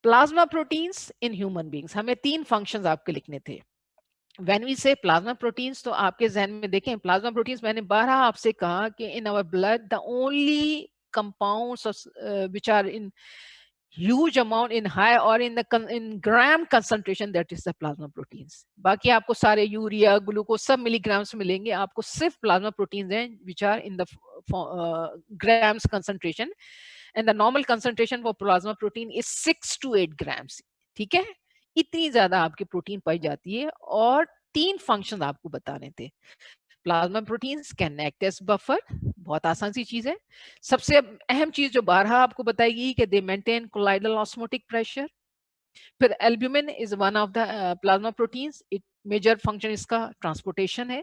Plasma proteins in human beings, हमें 3 functions आपके लिखने थे। व्हेन वी से प्लाज्मा प्रोटीन्स, तो आपके जहन में देखें प्लाज्मा प्रोटीन्स, मैंने 12 आपसे कहा कि in our blood the only compounds which are in huge amount in high or in the in gram concentration, that is the plasma proteins. बाकी आपको सारे यूरिया ग्लूकोज सब मिलीग्राम्स मिलेंगे, आपको सिर्फ प्लाज्मा प्रोटीन्स हैं which are in the grams concentration, and the normal concentration for plasma protein is 6 to 8 grams. ठीक है, इतनी ज्यादा आपकी प्रोटीन पाई जाती है। और 3 फंक्शन आपको बताने थे। Plasma proteins can act as buffer, बहुत आसान सी चीज है। सबसे अहम चीज जो बारहा आपको बताएगी कि they maintain colloidal osmotic pressure. फिर albumin is one of the plasma proteins, it major function इसका ट्रांसपोर्टेशन है।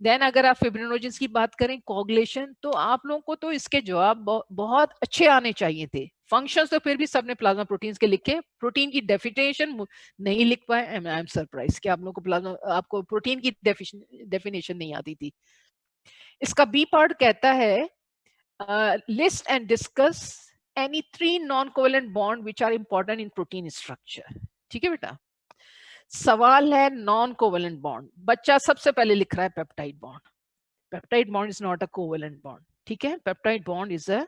देन अगर आप फिब्रिनोजेंस की बात करें, कोगुलेशन, तो आप लोगों को तो इसके जवाब बहुत अच्छे आने चाहिए थे। फंक्शंस तो फिर भी सबने प्लाज्मा प्रोटीन्स के लिखे, प्रोटीन की डेफिनेशन नहीं लिख पाए। आई एम सरप्राइज कि आप लोगों को प्लाज्मा, आपको प्रोटीन की डेफिनेशन नहीं आती थी। इसका बी पार्ट कहता है list and discuss any 3 non covalent bond which are important in protein structure. ठीक है बेटा, सवाल है नॉन कोवेलेंट बॉन्ड, बच्चा सबसे पहले लिख रहा है peptide bond. Peptide bond is not a covalent bond, ठीक है, peptide bond is a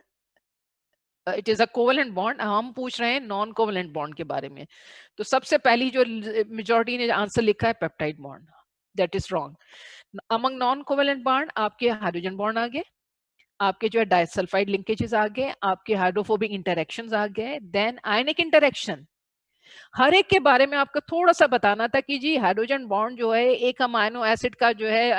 it is a covalent bond. हम पूछ रहे हैं नॉन कोवेलेंट बॉन्ड के बारे में, तो सबसे पहली जो मेजॉरिटी ने आंसर लिखा है peptide bond, that is wrong. Among non covalent bond आपके हाइड्रोजन बॉन्ड आ गए, आपके जो है डाइसल्फाइड लिंकेजेस आ गए, आपके हाइड्रोफोबिक इंटरेक्शंस आ गए, देन आयनिक इंटरेक्शन। हर एक के बारे में आपको थोड़ा सा बताना था कि जी हाइड्रोजन बॉन्ड जो है एक अमाइनो एसिड का जो है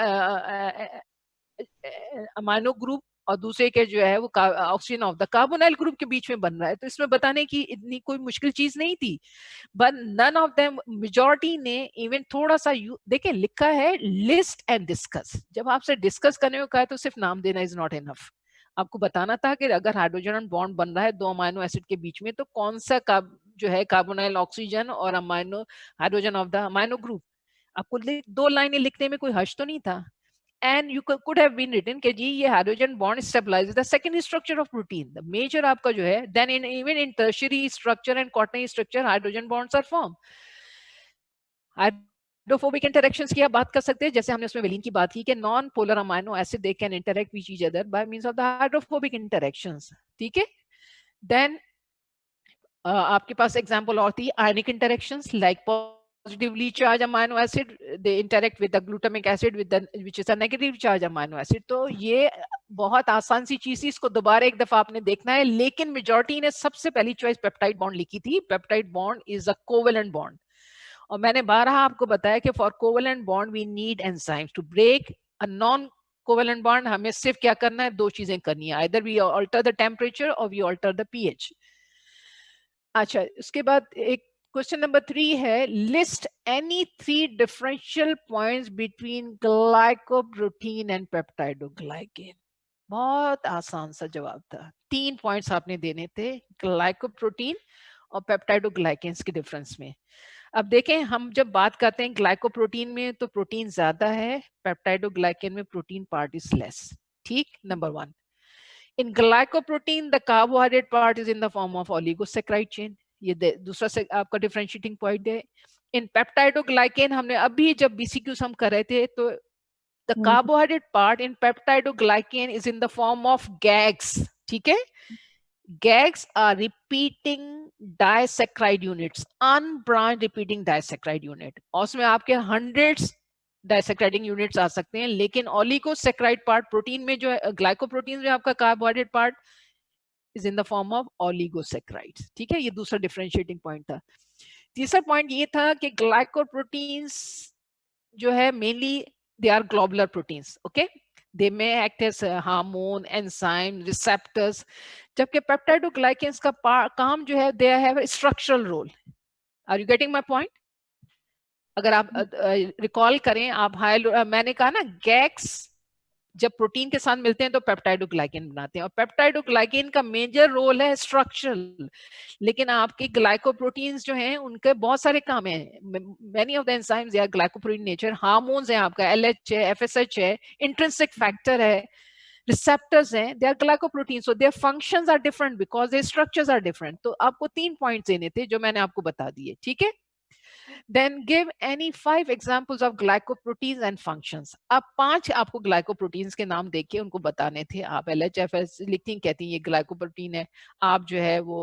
अमाइनो ग्रुप, और दूसरे के जो है वो oxygen of the carbonyl group के बीच में बन रहा है, तो इसमें बताने की इतनी कोई मुश्किल चीज नहीं थी। But none of them, majority ने इवन थोड़ा सा देखिए लिखा है लिस्ट एंड डिस्कस। जब आपसे डिस्कस करने को कहा है तो सिर्फ नाम देना इज नॉट इनफ, आपको बताना था कि अगर हाइड्रोजन बॉन्ड बन रहा है 2 अमाइनो एसिड के बीच में, तो कौन सा जो है कार्बोनाइल ऑक्सीजन और amino hydrogen of the amino group. आपको 2 लाइनें लिखने में कोई हर्ष तो नहीं था। And you could have been written कि जी ये hydrogen bond stabilise the second structure of protein, the major आपका जो है, then in even in tertiary structure and quaternary structure hydrogen bonds are form. Hydrophobic interactions की आप बात कर सकते हैं, जैसे हमने उसमें वेलिन की बात की कि non polar amino acid they can interact with each other by means of the hydrophobic interactions. ठीक है, देन आपके पास एग्जांपल और थी ionic interactions, like positively charged amino acid they interact with the glutamic acid with the which is a negative charge amino acid। तो ये बहुत आसान सी चीज थी, इसको दोबारा एक दफा आपने देखना है। लेकिन मेजॉरिटी ने सबसे पहली चॉइस पेप्टाइड बॉन्ड लिखी थी। Peptide bond is a covalent bond, और मैंने 12 आपको बताया कि for covalent bond we need enzymes to break a non covalent bond. हमें सिर्फ क्या करना है, 2 चीजें करनी है, either we alter the temperature और वी अल्टर द पीएच। अच्छा, उसके बाद एक क्वेश्चन नंबर 3 है, list any 3 differential points between glycoprotein and peptidoglycan. बहुत आसान सा जवाब था, 3 पॉइंट्स आपने देने थे ग्लाइकोप्रोटीन और पेप्टाइडोग्लाइकेन्स के डिफरेंस में। अब देखें, हम जब बात करते हैं ग्लाइकोप्रोटीन में तो प्रोटीन ज्यादा है, पेप्टाइडोग्लाइकेन में प्रोटीन पार्ट इज लेस। ठीक, number 1, in glycoprotein the carbohydrate part is in the form of oligosaccharide chain, ये दूसरा से आपका डिफरेंशिएटिंग पॉइंट है। इन पेप्टाइडोग्लाइकेन हमने अभी जब बीसीक्यूज हम कर रहे थे, तो the carbohydrate part in peptidoglycan is in the form of GAGs. ठीक है, GAGs are repeating disaccharide units, unbranch repeating disaccharide unit, और उसमें आपके हंड्रेड्स डाइसैक्राइडिंग यूनिट्स आ सकते हैं। लेकिन ओलिगोसैक्राइड पार्ट प्रोटीन में जो है, ग्लाइकोप्रोटीन में आपका carbohydrate part is in the form of oligosaccharides. ठीक है, ये दूसरा डिफरेंशिएटिंग पॉइंट था। तीसरा पॉइंट ये था कि ग्लाइकोप्रोटीन्स जो है mainly they are globular proteins. Okay, they may act as hormone, enzyme, receptors, जबकि पेप्टाइडोग्लाइकेन्स का काम जो है they have structural role. Are you getting my point? अगर आप रिकॉल करें, आप मैंने कहा ना, गैक्स जब प्रोटीन के साथ मिलते हैं तो पेप्टाइडोग्लाइकेन बनाते हैं, और पेप्टाइडोग्लाइकेन का मेजर रोल है स्ट्रक्चरल। लेकिन आपके ग्लाइकोप्रोटीन्स जो हैं उनके बहुत सारे काम हैं, many of the enzymes they are glycoprotein nature, hormones हैं, आपका एलएच है, एफएसएच है, इंट्रिंसिक फैक्टर है, रिसेप्टर्स हैं, they are glycoprotein, so their functions are different because their structures are different. तो आपको 3 पॉइंट्स देने थे जो मैंने आपको बता दिए, ठीक है। Then give any 5 examples of glycoproteins and functions. अब 5 आपको ग्लाइकोप्रोटीन्स के नाम देके उनको बताने थे। आप LHFS लिखती कहती ये ग्लाइकोप्रोटीन है, आप जो है वो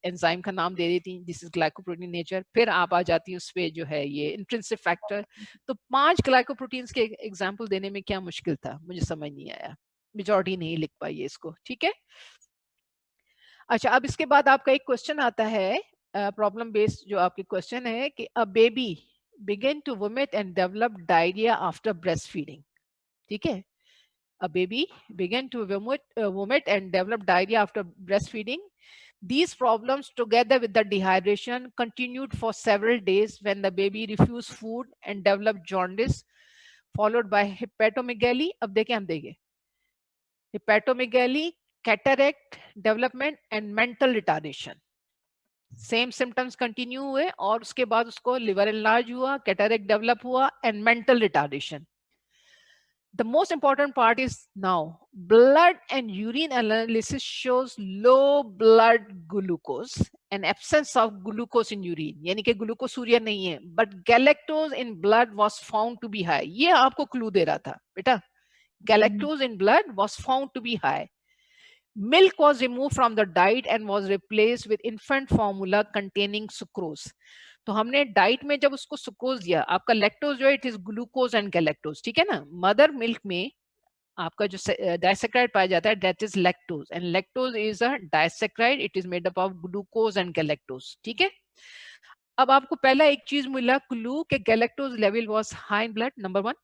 एंजाइम का नाम दे देती, दिस इज ग्लाइकोप्रोटीन नेचर, फिर आप आ जाती उस पे जो है ये इंट्रिंसिक फैक्टर। तो 5 ग्लाइकोप्रोटीन्स के एग्जाम्पल देने में क्या मुश्किल था, मुझे समझ नहीं आया, मेजॉरिटी नहीं लिख पाई है इसको, ठीक है। अच्छा, अब इसके बाद आपका एक क्वेश्चन आता है, प्रॉब्लम बेस्ड जो आपकी क्वेश्चन है कि a baby begin to vomit and develop diarrhoea after breast feeding, ठीक है। A baby begin to vomit and develop diarrhoea after breast feeding. These problems, together with the dehydration, continued for several days when the baby refused food and developed jaundice, followed by hepatomegaly. अब देखें, हम देखें hepatomegaly, cataract development and mental retardation. Same symptoms continue हुए और उसके बाद उसको liver enlarge हुआ, कैटरेक्ट डेवलप हुआ and mental retardation. The most important part is now blood and urine analysis shows low blood glucose and absence of glucose in urine. यानी कि ग्लूकोसूरिया नहीं है, but galactose in blood was found to be high. ये आपको clue दे रहा था बेटा, galactose in blood was found to be high. Milk was removed from the diet and was replaced with infant formula containing sucrose. तो हमने diet में जब उसको सुक्रोज दिया, आपका लैक्टोज जो है it is glucose and galactose, ठीक है ना। मदर मिल्क में आपका जो डाइसेक्राइड पाया जाता है that is lactose, and lactose is a disaccharide, it is made up of glucose and galactose, ठीक है। अब आपको पहला एक चीज मिला क्लू कि galactose level was high in blood, number 1.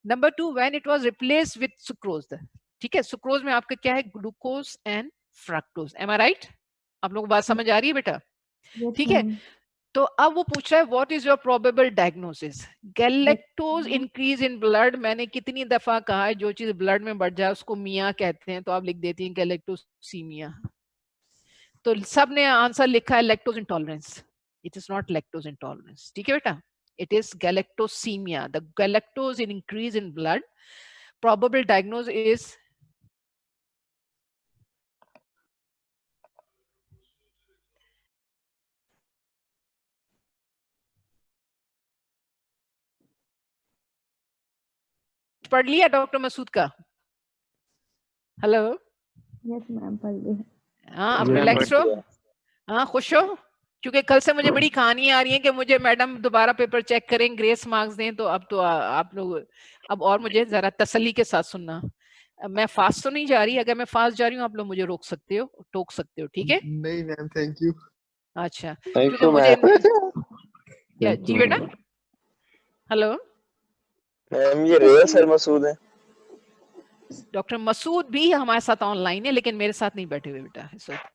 Number 2, when it was replaced with sucrose, ठीक है। सुक्रोज में आपका क्या है, glucose and fructose, am I right? आप लोगों को बात समझ आ रही है बेटा? ठीक है। तो अब वो पूछ रहा है what is your probable diagnosis. Galactose increase in blood, मैंने कितनी दफा कहा है जो चीज ब्लड में बढ़ जाए उसको मिया कहते हैं, तो आप लिख देती हैं गैलेक्टोसीमिया। तो सब ने आंसर लिखा है lactose intolerance, it is not lactose intolerance, ठीक है बेटा, it is galactosemia. The galactose increase in blood. Probable diagnosis is पढ़ लिया डॉक्टर मसूद का? हेलो? यस मैम, पढ़ लिया। हाँ, अब रिलैक्स हो, हाँ खुश हो, क्योंकि कल से मुझे बड़ी कहानी आ रही है कि मुझे मैडम दोबारा पेपर चेक करें, ग्रेस मार्क्स दें, तो अब तो आप लोग अब और मुझे जरा तसल्ली के साथ सुनना। मैं फास्ट तो नहीं जा रही, अगर मैं फास्ट जा रही हूँ आप लोग मुझे रोक सकते हो, टोक सकते हो, ठीक है? नहीं मैम, थैंक यू। अच्छा, क्योंकि मुझे जी बेटा। हेलो मैम, ये रियल सर मसूद है? डॉक्टर मसूद भी हमारे साथ ऑनलाइन है लेकिन मेरे साथ नहीं बैठे हुए बेटा इस वक्त।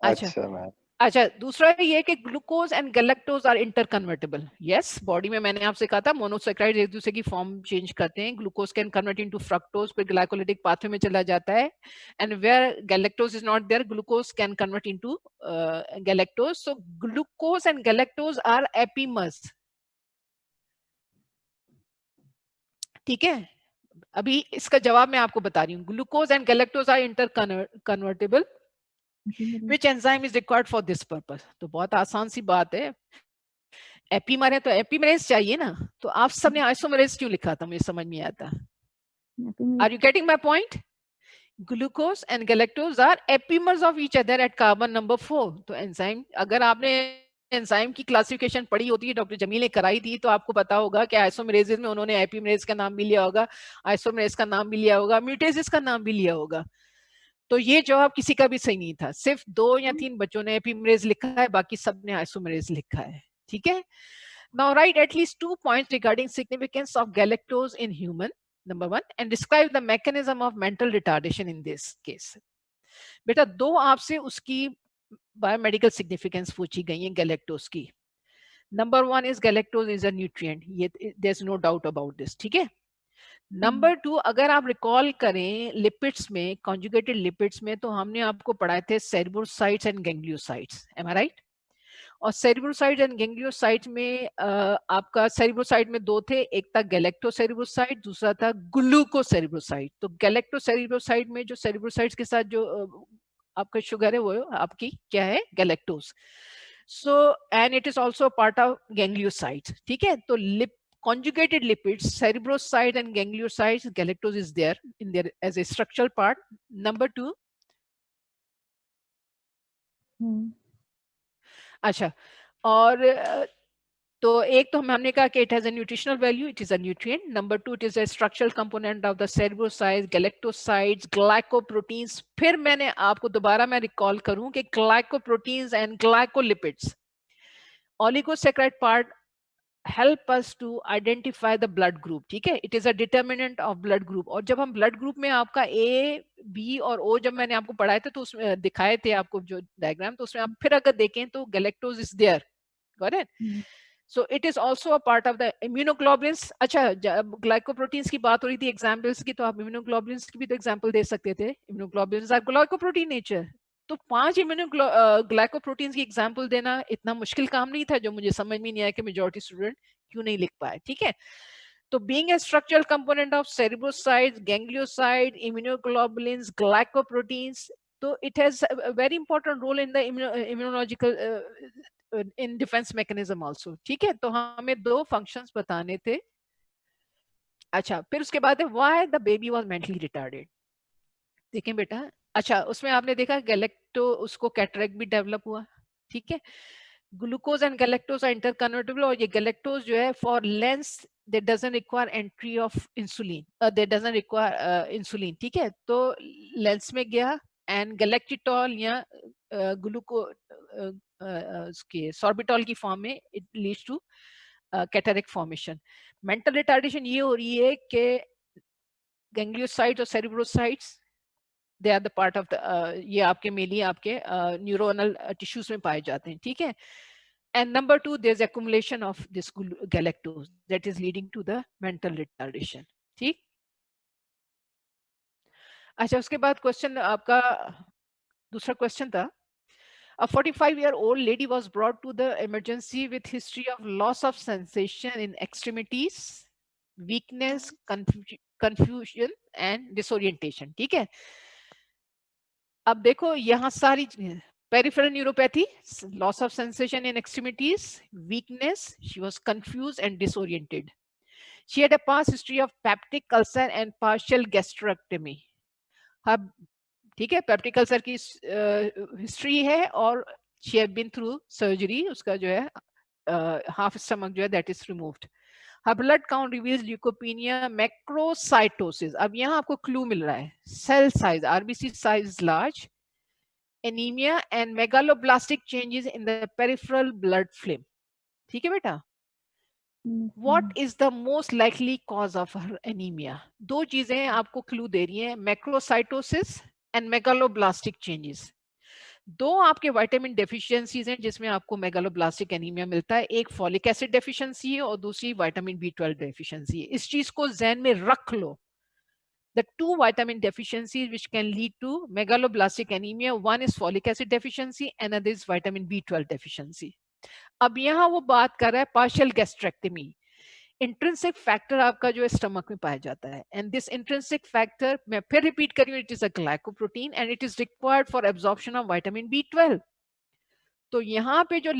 अच्छा मैम। अच्छा, दूसरा ये कि glucose and galactose are interconvertible. Yes, body में मैंने आपसे कहा था मोनोसेक्राइड एक दूसरे की फॉर्म चेंज करते हैं। Glucose can convert into fructose, फिर ग्लाइकोलिटिक पाथवे में चला जाता है, and where galactose is not there, glucose can convert into galactose. So glucose and galactose are epimers, ठीक है। अभी इसका जवाब मैं आपको बता रही हूँ। Glucose and galactose are interconvertible, which enzyme is required for this purpose? तो बहुत आसान सी बात है, एपीमर है तो एपीमरेज चाहिए ना, तो आप सबने आइसोमरेज क्यों लिखा था, मुझे समझ नहीं आता। Are you getting my point? Glucose and galactose are epimers of each other at carbon number 4। तो एंजाइम, अगर आपने एंजाइम की क्लासिफिकेशन पढ़ी होती है, डॉक्टर जमील ने कराई थी, तो आपको पता होगा कि आइसोमरेजेस में उन्होंने एपीमरेज का नाम भी लिया होगा, आइसोमरेज का नाम भी लिया होगा, म्यूटेजेस का नाम भी लिया होगा। तो ये जवाब किसी का भी सही नहीं था, सिर्फ 2 या 3 बच्चों ने एपीमरेज लिखा है, बाकी सब ने आइसोमरेज लिखा है, ठीक है। Now write at least 2 points regarding significance of galactose in human, number 1, and describe the mechanism of mental retardation in this case. बेटा 2 आपसे उसकी बायोमेडिकल सिग्निफिकेंस पूछी गई है गैलेक्टोज की। Number 1 is galactose is a nutrient, ये there is no doubt about this, ठीक है। नंबर 2, अगर आप रिकॉल करें लिपिड्स में, कॉन्जुगेटेड लिपिड्स में, तो हमने आपको पढ़ाए थे सेरिब्रोसाइट्स एंड गैंग्लियोसाइट्स, एम आई राइट? और सेरिब्रोसाइट एंड गैंग्लियोसाइट में आपका सेरिब्रोसाइट में दो थे, एक था गैलेक्टोसेरिब्रोसाइट, दूसरा था ग्लूकोसेरिब्रोसाइट। तो गैलेक्टोसेरिब्रोसाइट में जो सेरिब्रोसाइट्स के साथ जो आपका शुगर है वो आपकी क्या है, galactose. So and it is also part of ganglioside, ठीक है। तो conjugated lipids, cerebroside and gangliosides, galactose is there in there as a structural part. Number 2, अच्छा, और तो एक तो हमने कहा कि it has a nutritional value, it is a nutrient. Number 2, it is a structural component of the cerebrosides, galactosides, glycoproteins. फिर मैंने आपको दोबारा मैं रिकॉल करूं कि glycoproteins and glycolipids, oligosaccharide part help us to identify the blood group, ठीक है। it is a determinant of blood group। और जब हम blood group में आपका A, B और O जब मैंने आपको पढ़ाए थे तो उसमें दिखाए थे आपको जो डायग्राम, तो उसमें आप फिर अगर देखें तो galactose is there, got it? So it is also a part of the immunoglobulins। अच्छा, जब ग्लाइकोप्रोटीन्स की बात हो रही थी एग्जाम्पल्स की, तो आप इम्यूनोग्लोबुलिन्स की भी तो एग्जाम्पल दे सकते थे। Immunoglobulins are glycoprotein nature. तो 5 ग्लाइकोप्रोटीन्स की एग्जाम्पल देना इतना मुश्किल काम नहीं था, जो मुझे समझ में नहीं आया कि मेजॉरिटी स्टूडेंट क्यों नहीं लिख पाए, ठीक है। तो being a structural component of cerebrosides, gangliosides, immunoglobulins, glycoproteins, so it has a very important role in the immunological in defense mechanism also, ठीक है। तो हमें दो functions बताने थे। अच्छा, फिर उसके बाद है why the baby was mentally retarded। देखें बेटा, अच्छा उसमें आपने देखा गैलेक्टो उसको कैटरेक्ट भी डेवलप हुआ, ठीक है। Glucose and galactose are interconvertible, और ये गैलेक्टोज जो है for lens that doesn't require entry of insulin, that doesn't require insulin, ठीक है। तो लेंस में गया एंड गैलेक्टिटॉल या ग्लूको उसके सॉर्बिटॉल की फॉर्म में it leads to cataract formation. Mental retardation ये हो रही है कि गैंग्लियोसाइट्स और cerebrosides they are the part of the, ये आपके मेनली आपके न्यूरोनल टिश्यूज में पाए जाते हैं, ठीक है। And number 2, there's accumulation of this galactose that is leading to the mental retardation, ठीक। अच्छा, उसके बाद क्वेश्चन आपका दूसरा क्वेश्चन था, a 45-year-old lady was brought to the emergency with history of loss of sensation in extremities, weakness, confusion and disorientation, ठीक है। अब देखो यहाँ सारी peripheral neuropathy, loss of sensation in extremities, weakness, she was confused and disoriented. She had a past history of peptic ulcer and partial gastrectomy। अब ठीक है, peptic ulcer की हिस्ट्री है और she had been through surgery, उसका जो है half stomach जो है that is removed। Her blood count reveals leukopenia, macrocytosis। अब यहाँ आपको क्लू मिल रहा है, cell size, RBC size large, anemia and megaloblastic changes in the peripheral blood film, ठीक है बेटा। What is the most likely cause of her anemia? दो चीजें आपको क्लू दे रही हैं, मैक्रोसाइटोसिस एंड मेगालोब्लास्टिक चेंजेस। दो आपके विटामिन डेफिशिएंसीज हैं जिसमें आपको मेगालोब्लास्टिक एनीमिया मिलता है, एक फॉलिक एसिड डेफिशिएंसी है और दूसरी विटामिन B12 डेफिशिएंसी है। इस चीज को ज़हन में रख लो। The two vitamin deficiencies which can lead to megaloblastic anemia, one is folic acid deficiency, another is vitamin B12 deficiency। अब यहाँ वो बात कर रहा है पार्शियल गैस्ट्रेक्टमी। इंट्रिंसिक फैक्टर आपका जो है स्टमक में पाया जाता है, एंड दिस इंट्रिंसिक फैक्टर मैं फिर रिपीट कर रही हूँ, it is a glycoprotein and it is required for absorption of vitamin B12। तो यहाँ पे जो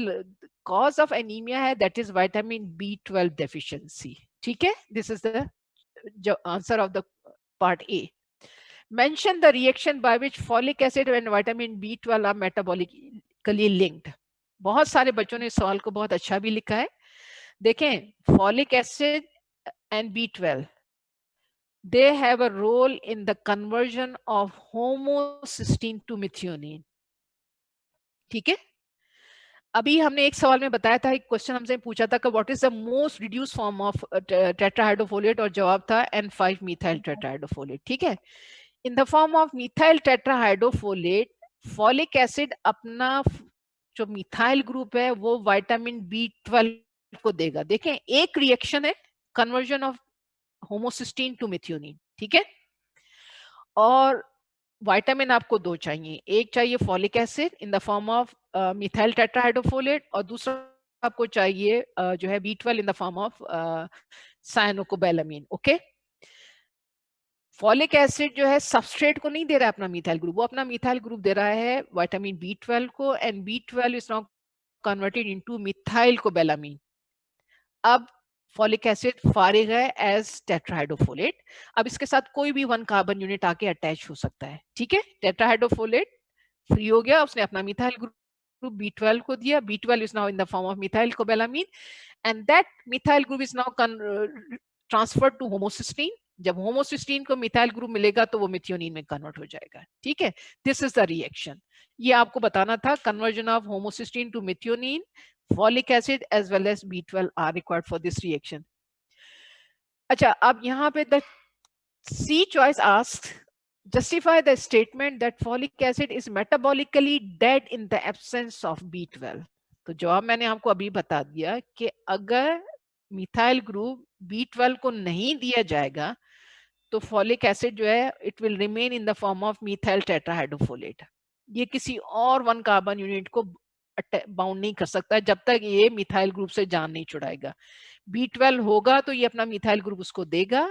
कॉज ऑफ एनीमिया है that is vitamin B12 deficiency, ठीक है। This is the answer of the part A. Mention the reaction by which folic acid and vitamin B12 are metabolically linked। बहुत सारे बच्चों ने इस सवाल को बहुत अच्छा भी लिखा है। देखें, folic acid and B12 they have a role in the conversion of homocysteine to methionine, ठीक है। अभी हमने एक सवाल में बताया था, एक क्वेश्चन हमसे पूछा था कि what is the most reduce form of tetrahydrofolate, और जवाब था N5 मिथाइल टेट्राहाइड्रोफोलेट, ठीक है। In the form of methyl tetrahydrofolate, folic acid अपना जो मिथाइल ग्रुप है वो विटामिन B12 को देगा। देखें, एक रिएक्शन है conversion of homocysteine to methionine, ठीक है। और विटामिन आपको दो चाहिए, एक चाहिए folic acid in the form of methyl tetrahydrofolate, और दूसरा आपको चाहिए जो है B12 in the form of cyanocobalamin. Okay, folic acid जो है सबस्ट्रेट को नहीं दे रहा है अपना मिथाइल ग्रुप, वो अपना मिथाइल ग्रुप दे रहा है विटामिन B12 को, and B12 is now converted into methyl cobalamin. अब फॉलिक एसिड फारिग है एज टेट्राहाइड्रोफोलेट। अब इसके साथ कोई भी 1 कार्बन यूनिट आके अटैच हो सकता है, ठीक है। टेट्राहाइड्रोफोलेट फ्री हो गया, उसने अपना मिथाइल ग्रुप B12 को दिया, B12 is now in the form of methyl cobalamin, and that methyl group is now transferred to homocysteine. जब होमोसिस्टीन को मिथाइल ग्रुप मिलेगा तो वो मिथियोनिन में कन्वर्ट हो जाएगा, ठीक है। दिस इज द रिएक्शन, ये आपको बताना था, conversion of homocysteine to methionine, folic acid as well as B12 are required for this reaction. अच्छा, अब यहाँ पे the C choice asks justify the statement that folic acid is metabolically dead in the absence of B12. तो जवाब मैंने आपको अभी बता दिया कि अगर मिथाइल ग्रुप B12 को नहीं दिया जाएगा तो फॉलिक एसिड जो है it will remain in the form of methyl tetrahydrofolate. ये किसी और 1 कार्बन यूनिट को बाउंड नहीं कर सकता जब तक ये मिथाइल ग्रुप से जान नहीं छुड़ाएगा। B12 होगा तो ये अपना मिथाइल ग्रुप उसको देगा,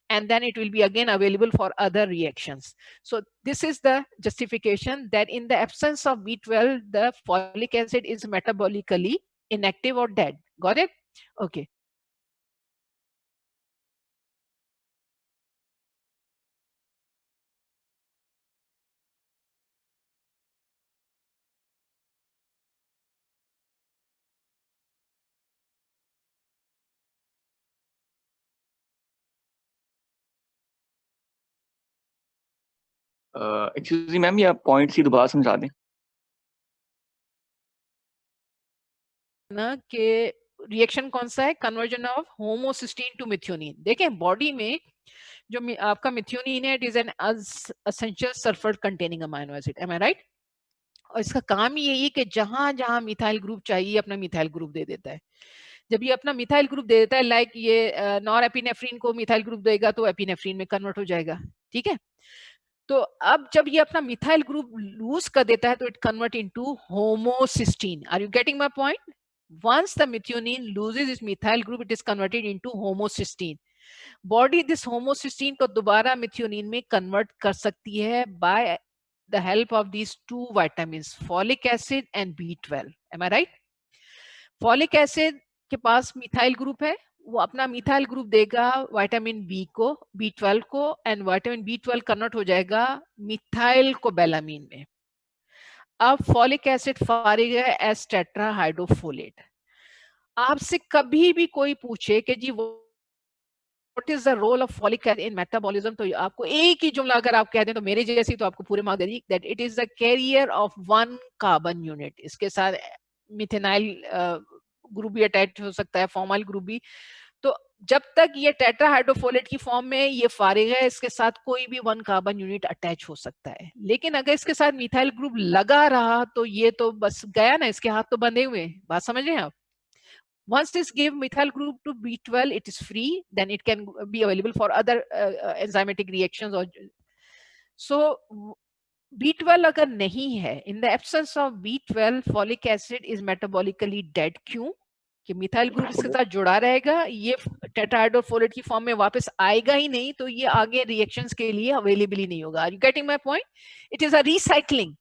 and then it will be again available for other reactions. So this is the justification that in the absence of B12 the folic acid is metabolically inactive or dead. Got it? Okay. Excuse me ma'am, ये आप points ही दोबारा समझा दें ना कि reaction कौन सा है, conversion of homocysteine to methionine. देखें बॉडी में जो आपका मिथ्योनिन है it is an essential sulphur containing amino acid, am I right. और इसका काम ही यही है कि जहां जहां मिथाइल ग्रुप चाहिए अपना मिथाइल ग्रुप दे देता है। जब ये अपना मिथाइल ग्रुप दे देता है, लाइक ये नॉर एपिनेफ्रिन को मिथाइल ग्रुप देगा तो एपिनेफ्रिन में कन्वर्ट हो जाएगा, ठीक है। तो अब जब ये अपना मिथाइल ग्रुप लूज कर देता है तो it convert into homocysteine. Are you getting my point? once the methionine loses its methyl group it is converted into homocysteine. Body this homocysteine को दोबारा मिथ्योनिन में कन्वर्ट कर सकती है by the help of these two vitamins, folic acid and B12। Am I right? Folic acid के पास methyl group है, वो अपना मिथाइल ग्रुप देगा विटामिन बी को, B12 को, एंड विटामिन B12 कन्वर्ट हो जाएगा मिथाइल कोबैलामीन में। अब फॉलिक एसिड फारिग है एज टेट्राहाइड्रोफोलेट। आपसे कभी भी कोई पूछे कि जी what is the role of folic acid in metabolism, तो आपको एक ही जुमला अगर आप कह दें तो मेरे जैसी तो आपको पूरे marks they the, that it is the carrier of 1 carbon unit. इसके साथ मिथेनाइल ग्रुप भी अटैच हो सकता है, फॉर्माइल ग्रुप भी। तो जब तक ये टेट्राहाइड्रोफोलेट की फॉर्म में ये फारिग है, इसके साथ कोई भी 1 कार्बन यूनिट अटैच हो सकता है। लेकिन अगर इसके साथ मिथाइल ग्रुप लगा रहा तो ये तो बस गया ना, इसके हाथ तो बंधे हुए। बात समझ रहे हैं आप? Once this give methyl group to B12, it is free. Then it can be available for other enzymatic reactions. Or so B12 अगर नहीं है, in the absence of B12, folic acid is metabolically dead. क्यों? कि methyl group इसके साथ जुड़ा रहेगा, ये टेट्राहाइड्रोफोलेट की फॉर्म में वापस आएगा ही नहीं, तो ये आगे रिएक्शंस के लिए अवेलेबल ही नहीं होगा। Are you getting my point? It is a recycling.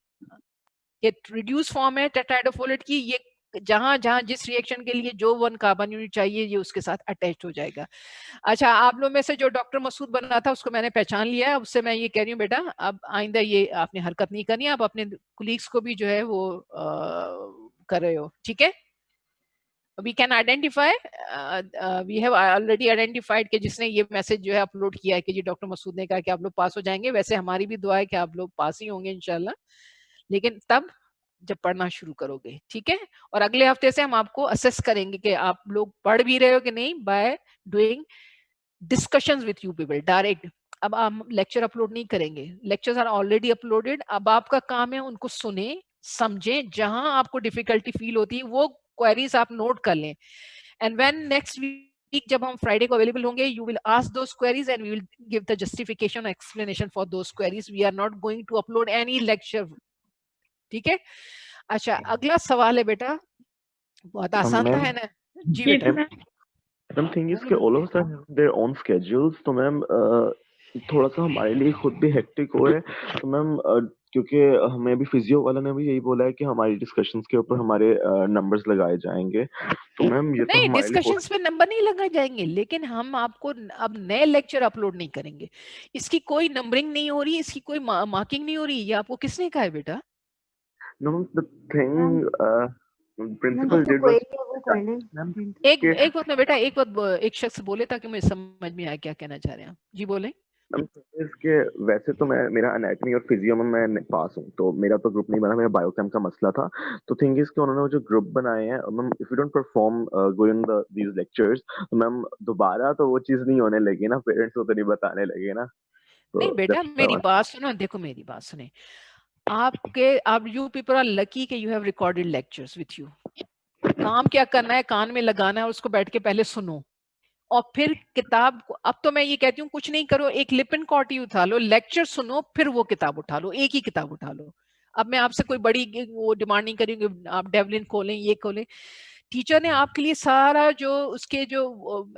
ये रिड्यूस फॉर्म है टेट्राहाइड्रोफोलेट की, ये जहां जहां जिस रिएक्शन के लिए जो 1 कार्बन यूनिट चाहिए ये उसके साथ अटैच हो जाएगा। अच्छा, आप लोग में से जो डॉक्टर मसूद बना था उसको मैंने पहचान लिया है, उससे मैं ये कह रही हूँ बेटा अब आइंदा ये आपने हरकत नहीं करनी, आप अपने कुलीग्स को भी जो है वो कर रहे हो, ठीक है। We can identify, we have already identified कि जिसने ये मैसेज जो है अपलोड किया है कि जी डॉक्टर मसूद ने कहा कि आप लोग पास हो जाएंगे। वैसे हमारी भी दुआ है कि आप लोग पास ही होंगे इंशाल्लाह, लेकिन तब जब पढ़ना शुरू करोगे, ठीक है। और अगले हफ्ते से हम आपको असेस करेंगे कि आप लोग पढ़ भी रहे हो कि नहीं, by doing discussions with you people direct. अब हम लेक्चर अपलोड नहीं करेंगे, लेक्चर्स आर ऑलरेडी अपलोडेड। अब आपका काम है उनको सुने समझें, जहां आपको डिफिकल्टी फील होती है वो क्वेरीज आप नोट कर लें, एंड व्हेन नेक्स्ट वीक जब हम फ्राइडे को अवेलेबल होंगे, you will ask those queries and we will give the justification explanation for those queries. We are not going to upload any lecture. ठीक है. अच्छा, अगला सवाल है बेटा, बहुत आसान था, है ना? जी बेटा. मैम थिंग इज कि all of them have their own schedules, तो मैम थोड़ा सा हमारे लिए खुद भी हेक्टिक हो है. तो मैम क्योंकि हमें अभी फिजियो वाला ने भी यही बोला है कि हमारी डिस्कशंस के ऊपर हमारे नंबर्स लगाए जाएंगे. तो मैम ये तो नहीं, हमारे लिए डिस्कशंस पे नंबर नहीं लगाए जाएंगे, लेकिन हम आपको अब नए लेक्चर अपलोड नहीं करेंगे. इसकी कोई नंबरिंग नहीं हो रही, इसकी कोई मार्किंग नहीं हो रही. ये आपको किसने कहा है बेटा? नो द थिंग प्रिंसिपल जो डिड क्वेरी वाज है वो कर लें. एक बात ना बेटा, एक शख्स बोले ताकि मुझे समझ में आए क्या कहना चाह रहे हैं आप. जी बोले. इसके वैसे तो मैं मेरा एनाटॉमी और फिजियो में मैं पास हूँ, तो मेरा तो ग्रुप नहीं बना, मेरा बायोकेम का मसला था. तो थिंग इज कि उन्होंने जो ग्रुप बनाए हैं ma'am, if you don't perform going these lectures, तो मैम दोबारा तो वो चीज नहीं होने लगी ना, पेरेंट्स को तो नहीं बताने लगे ना. तो नहीं बेटा, मेरी बात सुनो, देखो मेरी बात सुने. आप यू पीपल आर लकी कि you have recorded lectures with you. काम क्या करना है, कान में लगाना है, उसको बैठ के पहले सुनो और फिर किताब. अब तो मैं ये कहती हूँ कुछ नहीं करो, एक लिपिन कॉपी उठा लो, लेक्चर सुनो, फिर वो किताब उठा लो, एक ही किताब उठा लो. अब मैं आपसे कोई बड़ी वो डिमांड नहीं करूंगी आप डेवलिन खोलें, ये खोलें. टीचर ने आपके लिए सारा जो उसके जो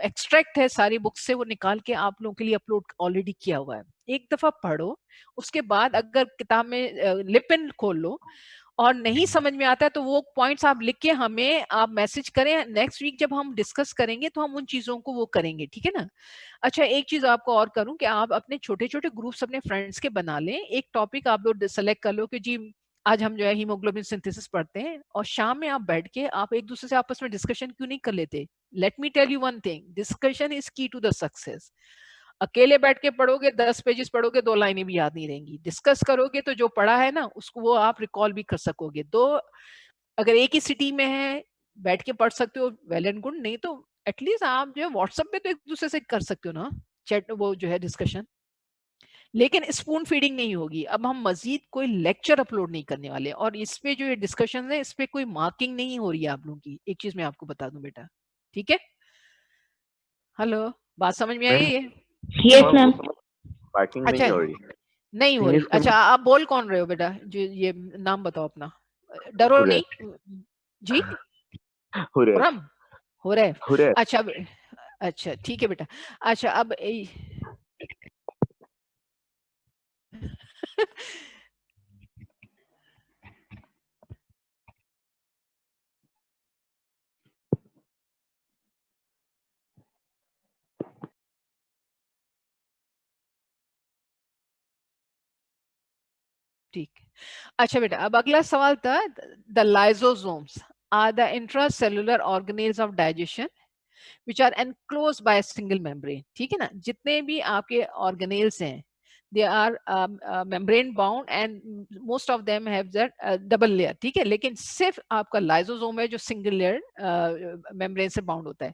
एक्सट्रैक्ट है सारी बुक से, वो निकाल के आप लोगों के लिए अपलोड ऑलरेडी किया हुआ है. एक दफा पढ़ो, उसके बाद अगर किताब में लिपिन खोल लो और नहीं समझ में आता है तो वो पॉइंट्स आप लिख के हमें आप मैसेज करें. नेक्स्ट वीक जब हम डिस्कस करेंगे तो हम उन चीजों को वो करेंगे. ठीक है ना? अच्छा, एक चीज आपको और करूं कि आप अपने छोटे छोटे ग्रुप्स अपने फ्रेंड्स के बना लें. एक टॉपिक आप लोग सेलेक्ट कर लो कि जी आज हम जो है हीमोग्लोबिन सिंथेसिस पढ़ते हैं, और शाम में आप बैठ के आप एक दूसरे से आपस में डिस्कशन क्यों नहीं कर लेते? Let me tell you one thing, discussion is key to the success. अकेले बैठ के पढ़ोगे, 10 पेजेस पढ़ोगे, 2 लाइनें भी याद नहीं रहेंगी. डिस्कस करोगे तो जो पढ़ा है ना उसको वो आप रिकॉल भी कर सकोगे. तो अगर एक ही सिटी में है, बैठ के पढ़ सकते हो, वेल एंड गुड. नहीं तो एटलीस्ट आप जो है व्हाट्सएप पे तो एक दूसरे से कर सकते हो ना, चैट, वो जो है डिस्कशन. लेकिन स्पून फीडिंग नहीं होगी. अब हम मजीद कोई लेक्चर अपलोड नहीं करने वाले, और इस पे जो ये डिस्कशन है इस पे कोई मार्किंग नहीं हो रही है आप लोगों की. एक चीज मैं आपको बता दूं बेटा. ठीक है? हेलो, बात समझ में आई है ये? Yes ma'am. पार्किंग नहीं अच्छा, हो रही. नहीं हो Thing रही. is कि अच्छा, आप बोल कौन रहे हो बेटा? जो ये नाम बताओ अपना, डरो हुरैत नहीं. जी, हुरैत खुरम हो रहे. हुरैत. अच्छा अच्छा ठीक है बेटा. अच्छा अब ठीक. अच्छा बेटा, अब अगला सवाल था, the lysosomes are the intracellular organelles of digestion which are enclosed by a single membrane. ठीक है ना? जितने भी आपके ऑर्गेनेल्स हैं, they are membrane bound and most of them have that double layer. ठीक है? लेकिन सिर्फ आपका लाइसोसोम है जो सिंगल लेयर मेम्ब्रेन से बाउंड होता है.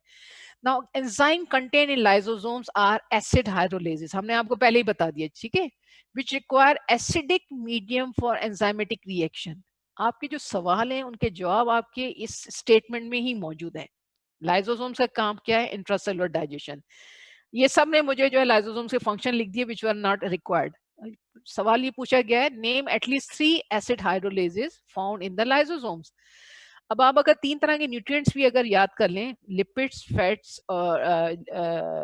Now enzyme contained in lysosomes are acid hydrolases. हमने आपको पहले ही बता दिया. ठीक है? Which require acidic medium for enzymatic reaction. आपके जो सवाल हैं उनके जवाब आपके इस स्टेटमेंट में ही मौजूद है. लाइसोसोम्स का काम क्या है? Intracellular digestion. ये सब ने मुझे जो है लाइसोसोम्स के फंक्शन लिख दिए विच वर नॉट रिक्वायर्ड. सवाल ये पूछा गया है, name at least 3 acid hydrolases found in the lysosomes. अब आप अगर 3 तरह के न्यूट्रिएंट्स भी अगर याद कर लें, लिपिड्स, फैट्स और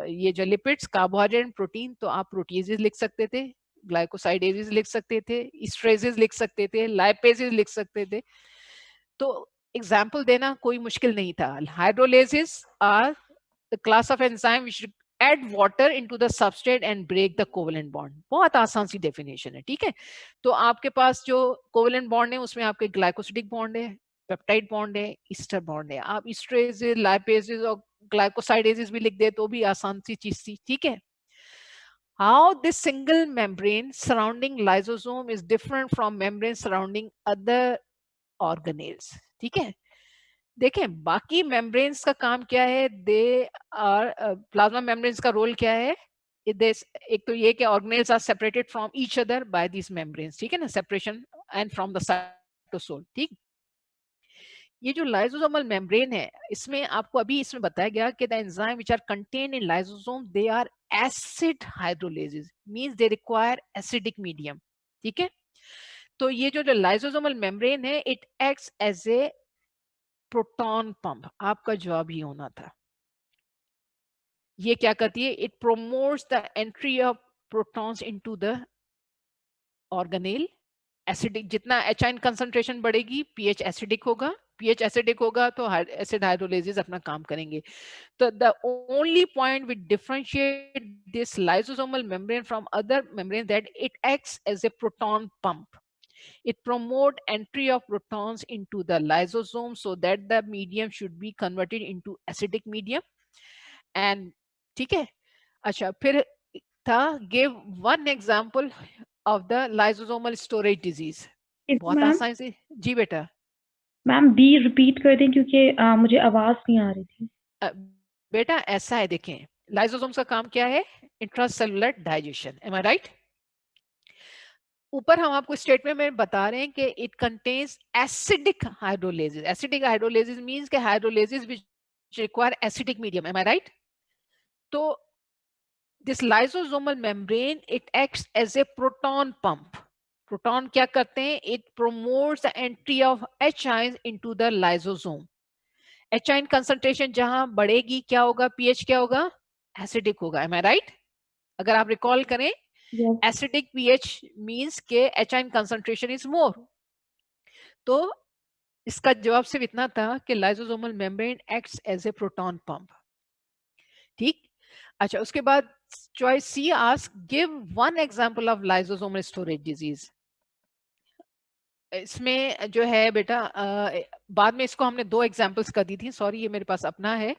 ये जो लिपिड्स, कार्बोहाइड्रेट, प्रोटीन, तो आप प्रोटीजेस लिख सकते थे, ग्लाइकोसाइडेजेस लिख सकते थे, इस्ट्रेजेस लिख सकते थे, लाइपेजेस लिख सकते थे. तो एग्जाम्पल देना कोई मुश्किल नहीं था. Hydrolases are the class of enzyme which add water into the substrate and break the covalent bond. बहुत आसान सी डेफिनेशन है. ठीक है? तो आपके पास जो कोवेलेंट बॉन्ड है उसमें आपके ग्लाइकोसिडिक बॉन्ड है, पेप्टाइड बॉन्ड है, ईस्टर बॉन्ड है. आप ईस्ट्रेजेस, लाइपेजेस और ग्लाइकोसाइडेजेस भी लिख दे तो भी आसान सी चीज थी. ठीक है? How this single membrane surrounding lysosome is different from membrane surrounding other organelles. ठीक है? देखें, बाकी मेम्ब्रेन्स का काम क्या है? दे आर प्लाज्मा मेम्ब्रेन्स का रोल क्या है? एक तो ये कि organelles are separated from each other by this membranes. ठीक है ना? Separation and from the cytosol. ठीक. ये जो लाइसोसोमल मेम्ब्रेन है, इसमें आपको अभी इसमें बताया गया कि the enzyme which are contained in lysosome they are acid hydrolases, means they require acidic medium. ठीक है, तो ये जो लाइसोसोमल मेम्ब्रेन है, it acts as a proton pump. आपका जवाब ही होना था। ये क्या करती है? It promotes the entry of protons into the organelle. Acidic, जितना एचाइन कंसंट्रेशन बढ़ेगी, पीएच एसिडिक होगा, पीएच एसिडिक होगा तो एसिड हाइड्रोलेजेस अपना काम करेंगे। तो the only point which differentiate this lysosomal membrane from other membrane that it acts as a proton pump. It promote entry of protons into the lysosome so that the medium should be converted into acidic medium. And ठीक है, अच्छा फिर था give one example of the lysosomal storage disease. बहुत ma'am आसान से जी बेटा। Ma'am B repeat कर दें क्योंकि मुझे आवाज नहीं आ रही थी। बेटा ऐसा है, देखें लाइसोसोम्स का काम क्या है? Intracellular digestion, am I right? ऊपर हम आपको स्टेटमेंट में बता रहे हैं कि it contains acidic hydrolases. Acidic hydrolases means के hydrolases which require acidic medium, am I right? तो this lysosomal membrane it acts as a proton pump. Proton क्या करते हैं? It promotes the entry of H ions into the lysosome. H ion concentration जहां बढ़ेगी क्या होगा? PH क्या होगा? एसिडिक होगा, एम आई राइट? अगर आप रिकॉल करें, यस एसिडिक पीएच मींस के H ion concentration is more. तो इसका जवाब सिर्फ इतना था कि lysosomal membrane acts as a proton pump. ठीक, अच्छा उसके बाद choice C ask give one example of lysosomal storage disease. इसमें जो है बेटा बाद में इसको हमने 2 एग्जांपल्स कर दी थी, सॉरी ये मेरे पास अपना है।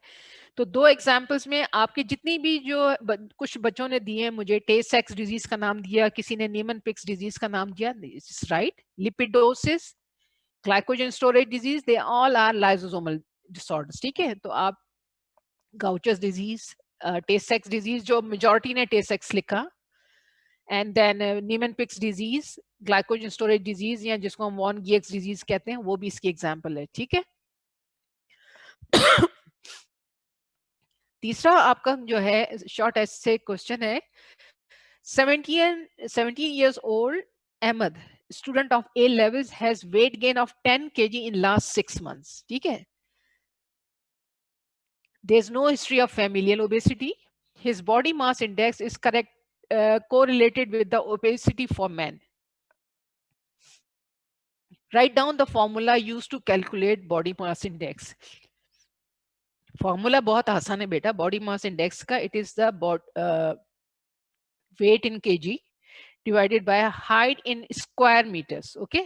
तो 2 एग्जांपल्स में आपकी जितनी भी जो कुछ बच्चों ने दिए हैं, मुझे टे सेक्स डिजीज का नाम दिया, किसी ने नीमन पिक्स डिजीज का नाम दिया, right? Lipidosis, glycogen storage disease, they all are lysosomal disorders. ठीक है, तो आप गाउचर्स डिजीज, टे सेक्स डिजीज जो मेजॉरिटी ने टे सेक्स लिखा, and then Niemann Pick's disease, glycogen storage disease या जिसको हम वॉन गियक्स डिजीज कहते हैं, वो भी इसकी एग्जांपल है। ठीक है, तीसरा आपका जो है शॉर्ट ऐसे क्वेश्चन है, 17 years old Ahmed, student of A levels, has weight gain of 10 kg in last 6 months. ठीक है, there's no history of familial obesity. His body mass index is correlated with the obesity for men. Write down the formula used to calculate body mass index. Formula बहुत आसान है बेटा body mass index का। It is the weight in kg divided by height in square meters. Okay,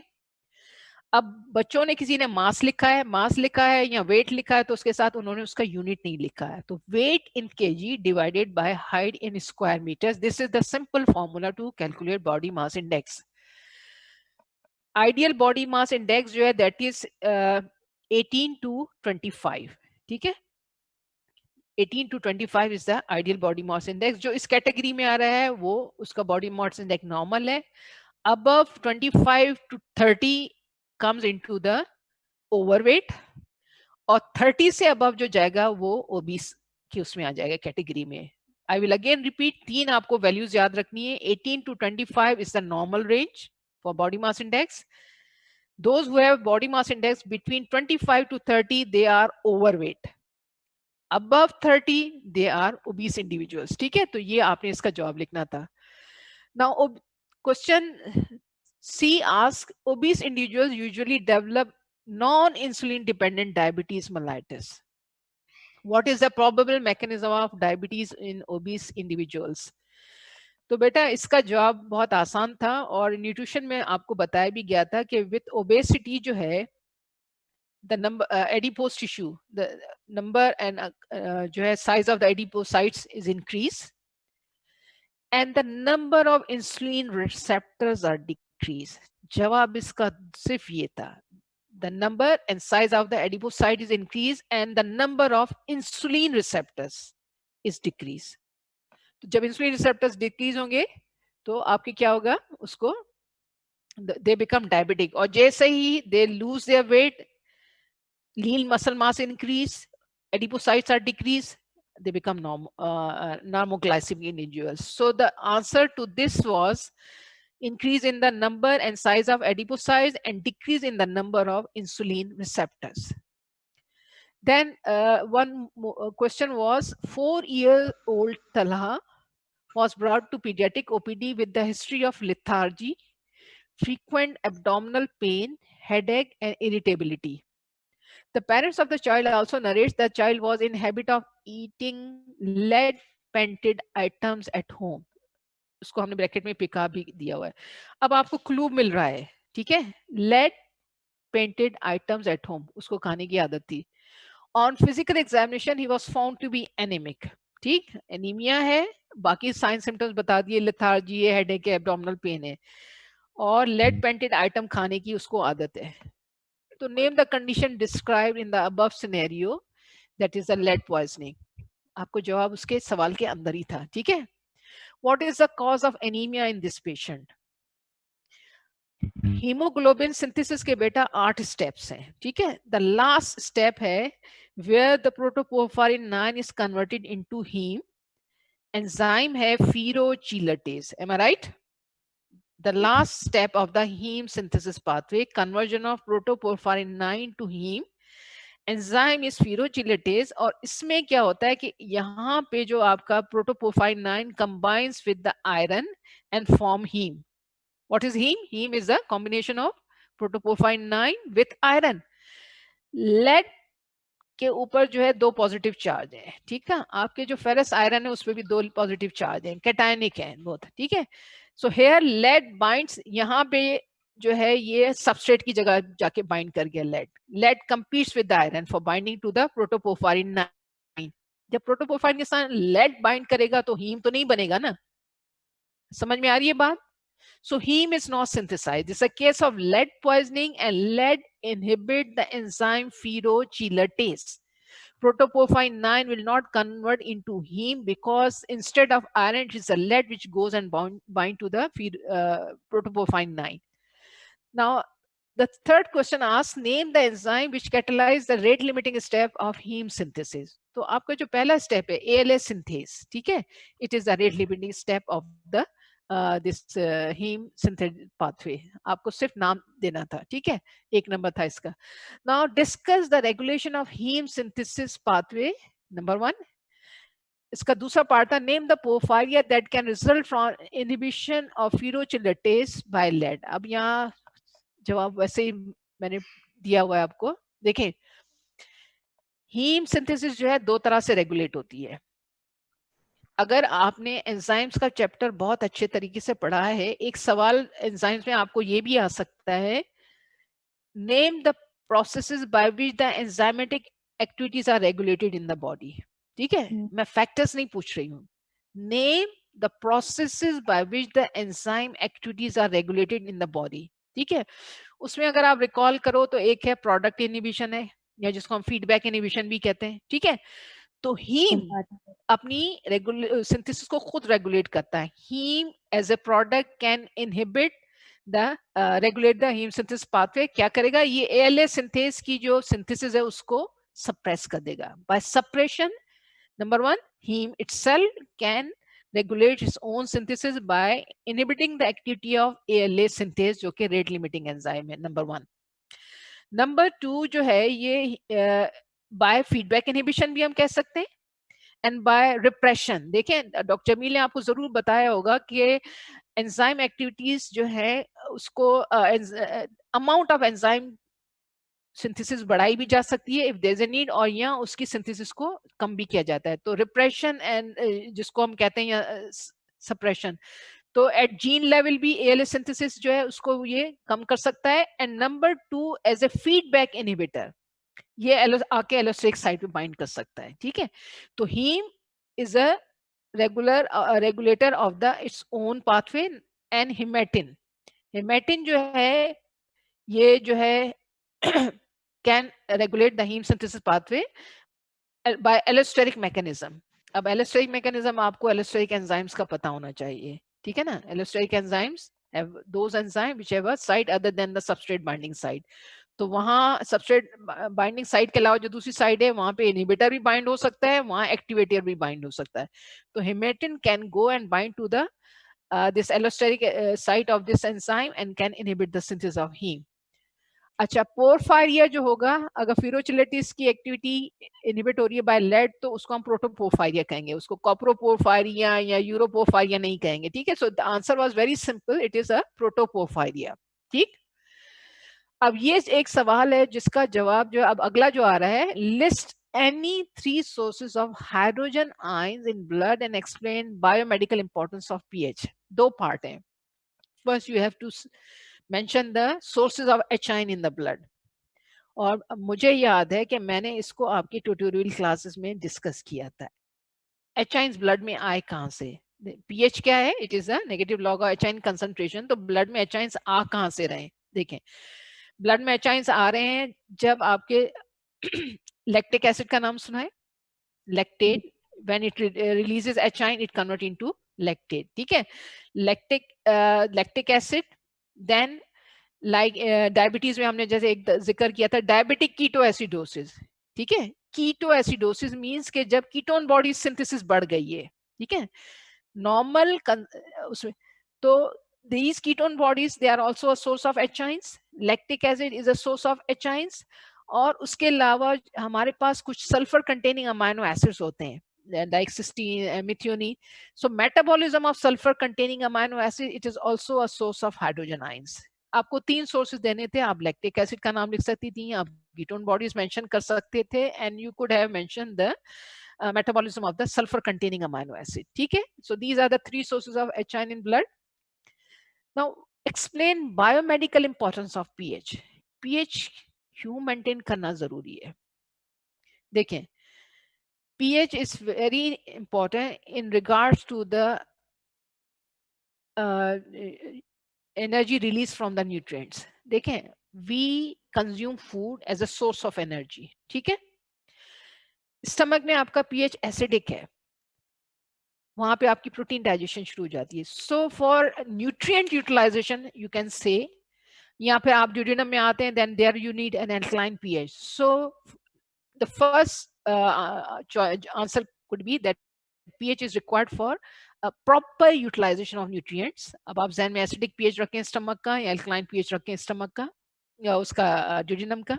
अब बच्चों ने किसी ने मास लिखा है या वेट लिखा है, तो उसके साथ उन्होंने उसका यूनिट नहीं लिखा है। तो weight in kg divided by height in square metres, this is the simple formula to calculate body mass index. Ideal body mass index जो है दैट इज 18 to 25। ठीक है, 18 to 25 is the ideal body mass index. जो इस category में आ रहा है वो उसका बॉडी मास इंडेक्स नॉर्मल है। Above 25 to 30 comes into the overweight, और 30 से अबव जो जाएगा वो ओबीस की उसमें आ जाएगा कैटेगरी में। आई विल अगेन रिपीट, 3 आपको वैल्यूज याद रखनी है। 18 to 25 is the normal range for body mass index. Those who have body mass index between 25 to 30, they are overweight. Above 30, they are obese individuals. ठीक है, तो ये आपने इसका जवाब लिखना था। Now, question C asks, obese individuals usually develop non-insulin dependent diabetes mellitus. What is the probable mechanism of diabetes in obese individuals? तो बेटा इसका जवाब बहुत आसान था, और न्यूट्रिशन में आपको बताया भी गया था कि विथ ओबेसिटी जो है the number adipose tissue, the number and जो है size of the adipocytes is increased, and the number of insulin receptors are decreased. जवाब इसका सिर्फ ये था, the number and size of the adipocyte is increased and the number of insulin receptors is decreased. तो जब insulin receptors decrease होंगे तो आपके क्या होगा, उसको they become diabetic, और जैसे ही they lose their weight lean muscle mass increase, adipocytes are decreased, they become normoglycemic individuals. So the answer to this was increase in the number and size of adipocytes and decrease in the number of insulin receptors. Then one question was 4-year-old Talha was brought to pediatric OPD with the history of lethargy, frequent abdominal pain, headache, and irritability. The parents of the child also narrates the child was in habit of eating lead painted items at home. उसको हमने bracket में पिका भी दिया हुआ है. अब आपको clue मिल रहा है, ठीक है? lead painted items at home, उसको खाने की आदत थी. On physical examination, he was found to be anemic. ठीक, एनीमिया है, बाकी साइन सिम्टम्स बता दिए, लेथार्जी है, हेडेक है, एब्डोमिनल पेन है, और लेड पेंटेड आइटम खाने की उसको आदत है. तो name the condition described in the above scenario, that is the lead poisoning. आपको जवाब उसके सवाल के अंदर ही था, ठीक है? What is the cause of anaemia in this patient? Haemoglobin synthesis के बेटा 8 स्टेप्स हैं, ठीक है? द लास्ट स्टेप है where the protoporphyrin 9 is converted into heme. Enzyme है ferrochelatase. Am I right? The last step of the heme synthesis pathway, conversion of protoporphyrin 9 to heme. Enzyme is ferrochelatase. और इसमें क्या होता है कि यहाँ पे जो आपका protoporphyrin 9 combines with the iron and form heme. What is heme? Heme is a combination of protoporphyrin 9 with iron. Lead के ऊपर जो है 2 पॉजिटिव चार्ज है, ठीक है? आपके जो फेरस आयरन है उस पे भी 2 पॉजिटिव चार्ज है, कैटायनिक है बोथ, ठीक है? सो हेयर लेड बाइंड्स, यहाँ पे जो है ये सबस्ट्रेट की जगह जाके बाइंड कर गया lead. Lead competes with the iron for binding to the protoporphyrin 9. जब प्रोटोपोरफायरिन के साथ लेड बाइंड करेगा तो हीम तो नहीं बनेगा ना. समझ में आ रही है बात? So heme is not synthesized. This is a case of lead poisoning, and lead inhibit the enzyme ferrochelatase. Protoporphyrin 9 will not convert into heme because instead of iron, it is a lead which goes and bind to the protoporphyrin 9. Now, the third question asks, name the enzyme which catalyzes the rate limiting step of heme synthesis. तो आपका जो पहला step है ALA synthase, ठीक है? It is the rate limiting step of the this heme synthesis pathway. आपको सिर्फ नाम देना था, ठीक है? 1 नंबर था इसका. Now discuss the regulation of heme synthesis pathway. Number 1. इसका दूसरा पार्ट था name the porphyria that can result from inhibition of ferrochelatase by lead. अब यहाँ जवाब वैसे ही मैंने दिया हुआ है आपको. देखें, हीम सिंथेसिस जो है 2 तरह से रेगुलेट होती है. अगर आपने एंजाइम्स का चैप्टर बहुत अच्छे तरीके से पढ़ा है, एक सवाल एंजाइम्स में आपको ये भी आ सकता है, name the processes by which the enzymatic activities are regulated in the body. ठीक है, मैं फैक्टर्स नहीं पूछ रही हूँ. Name the processes by which the enzyme activities are regulated in the body. ठीक है, उसमें अगर आप रिकॉल करो तो एक है प्रोडक्ट इनहिबिशन है, या जिसको हम फीडबैक इनहिबिशन भी कहते हैं. ठीक है, तो हीम अपनी सिंथेसिस को खुद रेगुलेट करता है. Heme as a product can inhibit the regulate the heme synthesis pathway. क्या करेगा, ये एएलए सिंथेस की जो सिंथेसिस है उसको सप्रेस कर देगा. By suppression, number 1, heme itself can regulate its own synthesis by inhibiting the activity of ALA synthase, जो कि rate limiting enzyme है. नंबर 1. नंबर 2 जो है ये by feedback inhibition भी हम कह सकते हैं, and by repression. देखें, डॉक्टर जमील ने आपको जरूर बताया होगा कि एंजाइम एक्टिविटीज जो है उसको अमाउंट ऑफ एंजाइम सिंथेसिस बढ़ाई भी जा सकती है if there is a need, और यहाँ उसकी सिंथेसिस को कम भी किया जाता है. तो रिप्रेशन एंड जिसको हम कहते हैं सप्रेशन, तो एट जीन लेवल भी एएलए सिंथेसिस जो है उसको ये कम कर सकता है. And number 2, as a feedback inhibitor, ये आके एलोस्टेरिक साइट पे बाइंड कर सकता है. ठीक है, तो heme is a regulator of the its own pathway. And hematin जो है ये जो है can regulate the heme synthesis pathway by allosteric mechanism. अब allosteric mechanism आपको allosteric enzymes का पता होना चाहिए. ठीक है ना? Allosteric enzymes have those enzymes which have a site other than the substrate binding site. तो वहाँ सबस्ट्रेट बाइंडिंग साइट के अलावा जो दूसरी साइड है वहाँ पे इनहिबिटर भी बाइंड हो सकता है, वहाँ एक्टिवेटर भी बाइंड हो सकता है. तो hematin can go and bind to the this allosteric site of this enzyme and can inhibit the synthesis of heme. अच्छा, पोरफायरिया जो होगा, अगर फिरोचिलेटिस की एक्टिविटी इनहिबिट हो रही है बाय लेड तो उसको हम प्रोटोपोरफायरिया कहेंगे, उसको कॉप्रोपोरफायरिया या यूरोपोरफायरिया नहीं कहेंगे. ठीक है, so the answer was very simple, it is a protoporphyria. ठीक. अब ये एक सवाल है जिसका जवाब जो अब अगला जो आ रहा है, list any 3 sources of hydrogen ions in blood and explain biomedical importance of pH. दो पार्ट हैं. First you have to mention the sources of H ion in the blood. और मुझे याद है कि मैंने इसको आपकी ट्यूटोरियल क्लासेस में डिस्कस किया था. H ions ब्लड में आए कहाँ से? pH क्या है? It is a negative log of H ion concentration. तो ब्लड में H ions आ कहाँ से रहे? देखें, ब्लड में H ions आ रहे हैं जब आपके लैक्टिक एसिड का नाम सुना है? Lactate. when it releases H ion it convert into lactate. ठीक है, lactic acid. Then like diabetes में हमने जैसे एक जिक्र किया था, डायबिटिक कीटो एसिडोसिस. ठीक है, कीटो एसिडोसिस मींस के जब कीटोन बॉडी सिंथेसिस बढ़ गई है. ठीक है, नॉर्मल उसमें तो these ketone bodies they are also a source of H ions. lactic acid is a source of H ions. और उसके अलावा हमारे पास कुछ सल्फर कंटेनिंग अमाइनो एसिड्स होते हैं like cysteine, methionine. So metabolism of sulfur containing amino acid it is also a source of hydrogen ions. आपको 3 sources देने थे, आप लैक्टिक एसिड का नाम लिख सकती थी, आप कीटोन बॉडीज मेंशन कर सकते थे, and you could have mention the metabolism of the sulfur containing amino acid. ठीक है, so these are the 3 sources of H ion in blood. Now explain biomedical importance of pH. pH क्यों maintain करना जरूरी है? देखें, pH is very important in regards to the energy release from the nutrients. देखें, we consume food as a source of energy. ठीक है, stomach में आपका pH एसिडिक है, वहां पे आपकी प्रोटीन डाइजेशन शुरू हो जाती है. So for nutrient utilization you can say, या फिर आप ड्यूडेनम में आते हैं, then there you need an alkaline pH. So the first answer could be that pH is required for a proper utilization of nutrients. अब आप जहन में एसिडिक pH रखें स्टमक का, या अल्कलाइन pH रखें स्टमक का या उसका ड्यूडेनम का.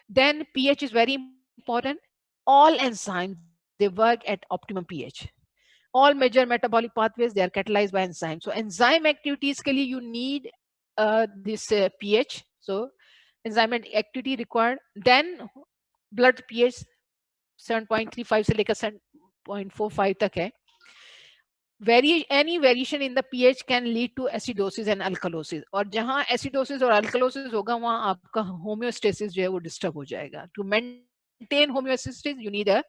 Then pH is very important. All enzymes they work at optimum pH. All major metabolic pathways they are catalyzed by enzymes. So enzyme activities के लिए you need this pH. So enzyme activity required. Then blood pH 7.35 से लेकर 7.45 तक है. Any variation in the pH can lead to acidosis and alkalosis. और जहाँ acidosis और alkalosis होगा वहाँ आपका homeostasis जो है वो disturb हो जाएगा. To maintain homeostasis you need a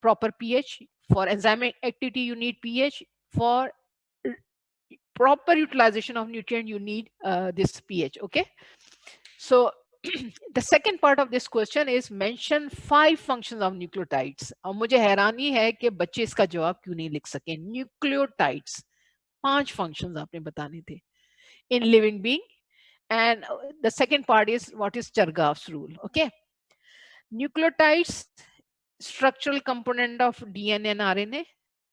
proper pH. For enzymatic activity you need pH. For proper utilization of nutrient you need this pH. Okay, so the second part of this question is mention 5 functions of nucleotides. और मुझे हैरानी है कि बच्चे इसका जवाब क्यों नहीं लिख सके. न्यूक्लियोटाइड्स 5 functions आपने बताने थे in living being, and the second part is what is Chargaff's rule. Okay, nucleotides structural component of DNA and RNA,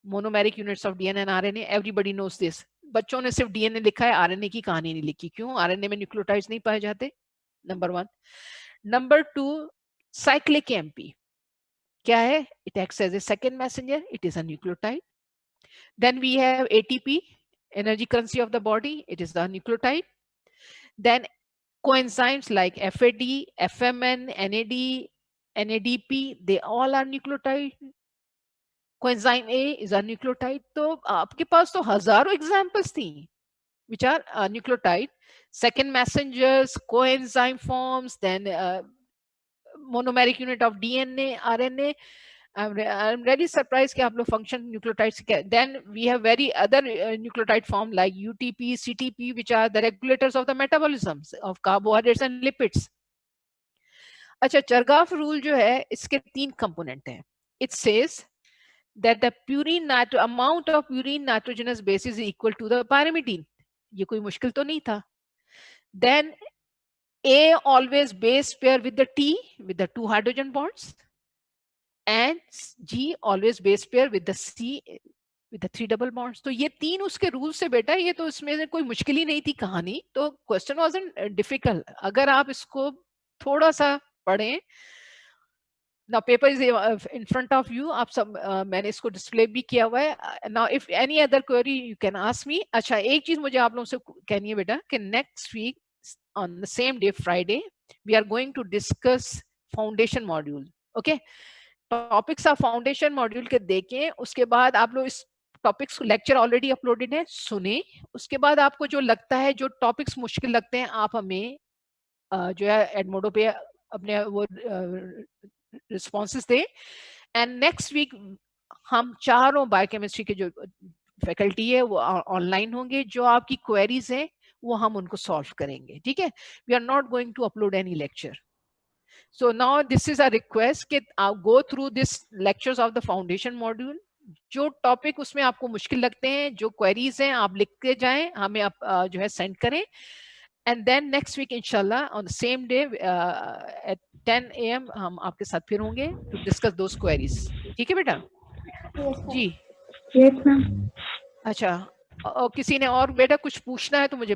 monomeric units of DNA and RNA. Everybody knows this. बच्चों ने सिर्फ DNA लिखा है, RNA की कहानी नहीं लिखी. क्यों? RNA में न्यूक्लियोटाइड्स नहीं पाए जाते. Number 1. Number 2, cyclic AMP. क्या है? It acts as a second messenger. It is a nucleotide. Then we have ATP, energy currency of the body. It is the nucleotide. Then coenzymes like FAD, FMN, NAD, NADP, they all are nucleotide. Coenzyme A is a nucleotide. तो आपके पास तो हजारों examples थी which are nucleotide, second messengers, coenzyme forms, then monomeric unit of DNA, RNA. I'm really surprised कि आप लोग function nucleotides. Then we have very other nucleotide form like UTP, CTP, which are the regulators of the metabolisms of carbohydrates and lipids. अच्छा, Chargaff rule जो है इसके 3 component हैं. It says that the amount of purine nitrogenous base is equal to the pyrimidine. ये कोई मुश्किल तो नहीं था. Then A always base pair with the T with the 2 hydrogen bonds, and G always base pair with the C with the 3 double bonds. तो ये 3 उसके rule से बेटा, ये तो इसमें से कोई मुश्किल ही नहीं थी कहानी, तो क्वेश्चन वाजंट डिफिकल्ट अगर आप इसको थोड़ा सा पढ़ें. Now paper is in front of you. आप सब मैंने इसको डिस्प्ले भी किया हुआ है. Now if any other query you can ask me. अच्छा, एक चीज मुझे आप लोगों से कहनी है बेटा कि next week on the same day Friday we are going to discuss foundation module. Okay, topics of foundation module के देखें. उसके बाद आप लोग इस टॉपिक्स लेक्चर ऑलरेडी अपलोडेड है, सुने. उसके बाद आपको जो लगता है, जो टॉपिक्स मुश्किल लगते हैं, आप हमें जो है एडमोडो पे अपने वो रिस्पॉन्सेस दें. एंड नेक्स्ट वीक हम चारों बायोकेमिस्ट्री के जो फैकल्टी है वो ऑनलाइन होंगे. जो आपकी क्वेरीज हैं वो हम उनको सॉल्व करेंगे. ठीक है, we are not going to upload any lecture. So now this is a request कि आप go through this lectures of the foundation module. जो टॉपिक उसमें आपको मुश्किल लगते हैं, जो क्वेरीज हैं, आप लिख के जाएं, हमें आप जो है सेंड करें. एंड देन नेक्स्ट वीक इंशाल्लाह on the same day at 10 AM हम आपके साथ फिर होंगे टू डिस्कस दोस क्वेरीज. ठीक है बेटा? जी यस मैम. अच्छा, और किसी ने और बेटा कुछ पूछना है तो मुझे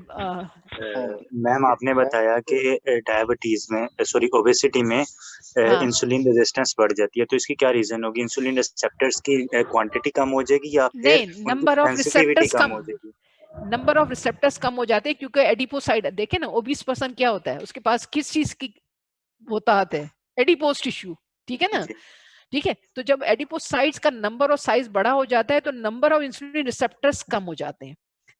मैम आपने बताया कि डायबिटीज में सॉरी ओबेसिटी में इंसुलिन रेजिस्टेंस बढ़ जाती है, तो इसकी क्या रीजन होगी? इंसुलिन रिसेप्टर्स की क्वांटिटी कम हो जाएगी या नहीं, फिर नंबर ऑफ रिसेप्टर्स कम हो जाएगी? नंबर ऑफ रिसेप्टर्स कम हो जाते हैं क्योंकि एडिपोसाइड देखे ना, ओबीस पर्सन क्या होता है, उसके पास किस चीज की होता है, एडिपोस टिश्यू. ठीक है ना? ठीक है, तो जब एडिपोसाइट्स का नंबर और साइज बड़ा हो जाता है तो नंबर ऑफ इंसुलिन रिसेप्टर्स कम हो जाते हैं.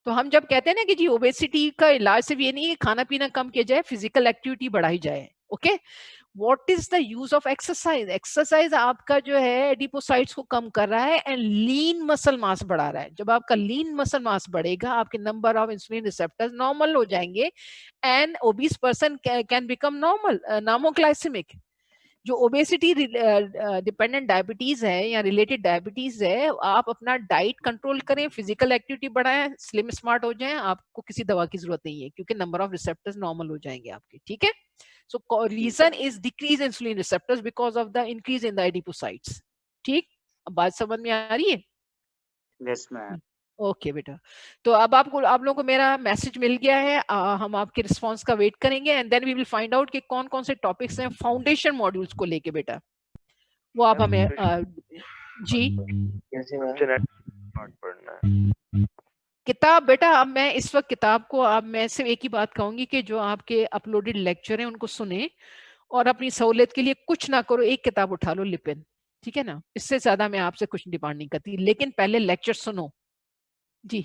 तो हम जब कहते हैं ना कि जी ओबेसिटी का इलाज सिर्फ ये नहीं है खाना पीना कम किया जाए, फिजिकल एक्टिविटी बढ़ाई जाए. Okay, what is the use of exercise? Exercise आपका जो है एडिपोसाइट्स को कम कर रहा है एंड लीन मसल मास बढ़ा रहा है. जब आपका लीन मसल मास बढ़ेगा, आपके number of insulin receptors normal हो जाएंगे and obese person can become normal normoglycemic. जो ओबेसिटी डिपेंडेंट डायबिटीज है या रिलेटेड डायबिटीज है, आप अपना डाइट कंट्रोल करें, फिजिकल एक्टिविटी बढ़ाएं, स्लिम स्मार्ट हो जाएं, आपको किसी दवा की जरूरत नहीं है क्योंकि नंबर ऑफ रिसेप्टर्स नॉर्मल हो जाएंगे आपके. ठीक है, so reason is decrease insulin receptors because of the increase in the adipocytes. ठीक, अब बात समझ में आ रही है? Yes ma'am. ओके बेटा, तो अब आप लोगों को मेरा मैसेज मिल गया है. हम आपके रिस्पांस का वेट करेंगे and then we will find out कि कौन कौन से टॉपिक्स हैं फाउंडेशन मॉड्यूल्स को लेके बेटा, वो आप हमें जी किताब बेटा. अब मैं इस वक्त किताब को अब मैं सिर्फ एक ही बात कहूंगी कि जो आपके अपलोडेड लेक्चर हैं उनको सुने और अपनी सहूलियत के लिए कुछ ना करो, एक किताब उठा लो, लिपिन. ठीक है ना? इससे ज्यादा मैं आपसे कुछ डिमांड नहीं करती, लेकिन पहले लेक्चर सुनो. जी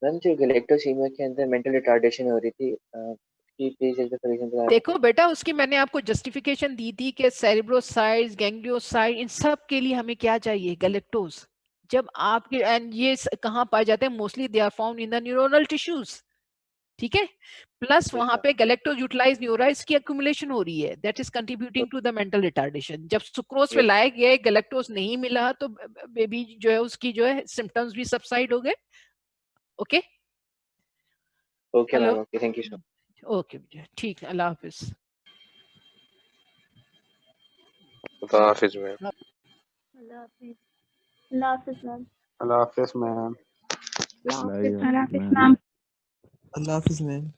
मैम, जो गैलेक्टोसीमिया के अंदर मेंटल रिटार्डेशन हो रही थी, देखो बेटा, उसकी मैंने आपको जस्टिफिकेशन दी थी कि सेरेब्रोसाइट्स, गैंग्लियोसाइट, इन सब के लिए हमें क्या चाहिए? गैलेक्टोज. जब आपके एंड ये कहाँ पाए जाते हैं? Mostly they are found in the neuronal tissues. ठीक है, प्लस वहां पे गैलेक्टोज यूटिलाइज न्यूराइज की एक्यूमुलेशन हो रही है, that is contributing to the mental retardation. जब सुक्रोज पे लाया गया, गैलेक्टोज नहीं मिला तो बेबी जो है उसकी जो है सिम्टम्स भी सबसाइड हो गए. Okay okay ma'am, okay, thank you so much. Okay बेटा, ठीक है, अल्लाह हाफिज. अल्लाह हाफिज मैम. अल्लाह हाफिज मैम. अल्लाह हाफिज मैम. अल्लाह हाफिज मैम. अल्लाह हाफिज मैम.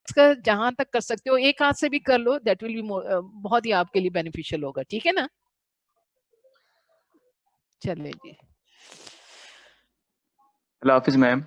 इसका जहां तक कर सकते हो एक हाथ से भी कर लो, दैट विल बी बहुत ही आपके लिए बेनिफिशियल होगा. ठीक है ना? चलिए जी. अल्लाह हाफिज मैम.